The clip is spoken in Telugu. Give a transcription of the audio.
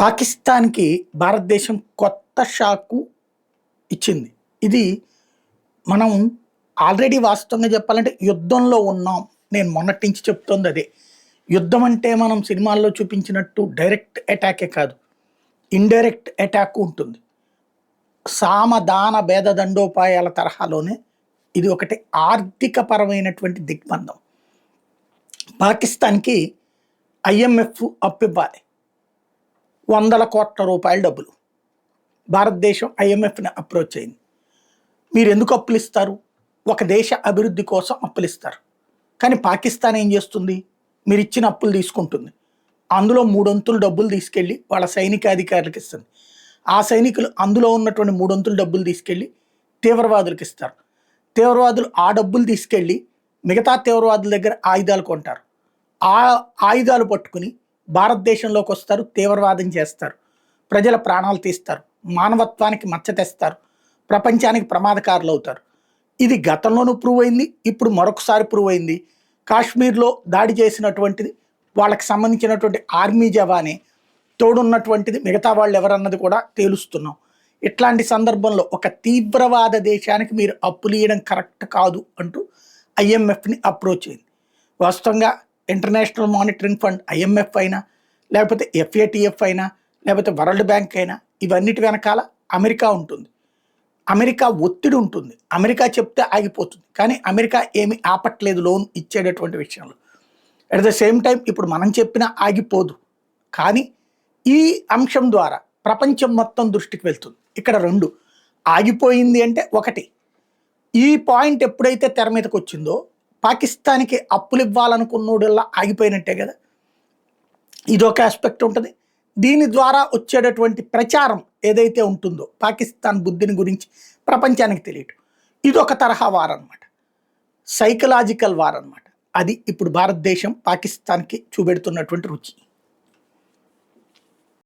పాకిస్తాన్‌కి భారతదేశం కొత్త షాకు ఇచ్చింది. ఇది మనం ఆల్రెడీ వాస్తవంగా చెప్పాలంటే యుద్ధంలో ఉన్నాం. నేను మొన్నటి నుంచి చెప్తోందదే. యుద్ధం అంటే మనం సినిమాల్లో చూపించినట్టు డైరెక్ట్ అటాకే కాదు. ఇండైరెక్ట్ అటాక్ ఉంటుంది. సామ, దాన, భేద దండోపాయాల తరహాలోనే ఇది ఒకటి ఆర్థిక పరమైనటువంటి దిగ్బంధం. పాకిస్తాన్‌కి ఐఎంఎఫ్ అప్పివ్వాలి. వందల కోట్ల రూపాయల డబ్బులు. భారతదేశం ఐఎంఎఫ్‌ని అప్రోచ్ అయింది. మీరెందుకు అప్పులిస్తారు? ఒక దేశ అభివృద్ధి కోసం అప్పులిస్తారు. కానీ పాకిస్తాన్ ఏం చేస్తుంది? మీరిచ్చిన అప్పులు తీసుకుంటుంది. అందులో మూడొంతులు డబ్బులు తీసుకెళ్ళి వాళ్ళ సైనికాధికారులకు ఇస్తుంది. ఆ సైనికులు అందులో ఉన్నటువంటి మూడొంతులు డబ్బులు తీసుకెళ్ళి తీవ్రవాదులకు ఇస్తారు. తీవ్రవాదులు ఆ డబ్బులు తీసుకెళ్ళి మిగతా తీవ్రవాదుల దగ్గర ఆయుధాలు కొంటారు. ఆ ఆయుధాలు పట్టుకుని భారతదేశంలోకి వస్తారు, తీవ్రవాదం చేస్తారు, ప్రజల ప్రాణాలు తీస్తారు, మానవత్వానికి మచ్చ తెస్తారు, ప్రపంచానికి ప్రమాదకారులు అవుతారు. ఇది గతంలోనూ ప్రూవ్ అయింది, ఇప్పుడు మరొకసారి ప్రూవ్ అయింది. కాశ్మీర్లో దాడి చేసినటువంటిది వాళ్ళకి సంబంధించినటువంటి ఆర్మీ జవానే, తోడున్నటువంటిది మిగతా వాళ్ళు ఎవరన్నది కూడా తేలుస్తున్నాం. ఇట్లాంటి సందర్భంలో ఒక తీవ్రవాద దేశానికి మీరు అప్పులు ఇవ్వడం కరెక్ట్ కాదు అంటూ ఐఎంఎఫ్ని అప్రోచ్ అయింది. వాస్తవంగా ఇంటర్నేషనల్ మానిటరింగ్ ఫండ్ ఐఎంఎఫ్ అయినా, లేకపోతే ఎఫ్ఏటిఎఫ్ అయినా, లేకపోతే వరల్డ్ బ్యాంక్ అయినా, ఇవన్నిటి వెనకాల అమెరికా ఉంటుంది. అమెరికా ఒత్తిడి ఉంటుంది. అమెరికా చెప్తే ఆగిపోతుంది. కానీ అమెరికా ఏమి ఆపట్లేదు లోన్ ఇచ్చేటటువంటి విషయంలో. అట్ ద సేమ్ టైం ఇప్పుడు మనం చెప్పినా ఆగిపోదు. కానీ ఈ అంశం ద్వారా ప్రపంచం మొత్తం దృష్టికి వెళ్తుంది. ఇక్కడ రెండు ఆగిపోయింది అంటే, ఒకటి ఈ పాయింట్ ఎప్పుడైతే తెర మీదకి వచ్చిందో పాకిస్తాన్కి అప్పులు ఇవ్వాలనుకున్నోడల్లా ఆగిపోయినట్టే కదా. ఇదొక ఆస్పెక్ట్ ఉంటుంది. దీని ద్వారా వచ్చేటటువంటి ప్రచారం ఏదైతే ఉంటుందో పాకిస్తాన్ బుద్ధిని గురించి ప్రపంచానికి తెలియటం, ఇదొక తరహా వార్ అనమాట. సైకలాజికల్ వార్ అనమాట. అది ఇప్పుడు భారతదేశం పాకిస్తాన్కి చూపెడుతున్నటువంటి రుచి.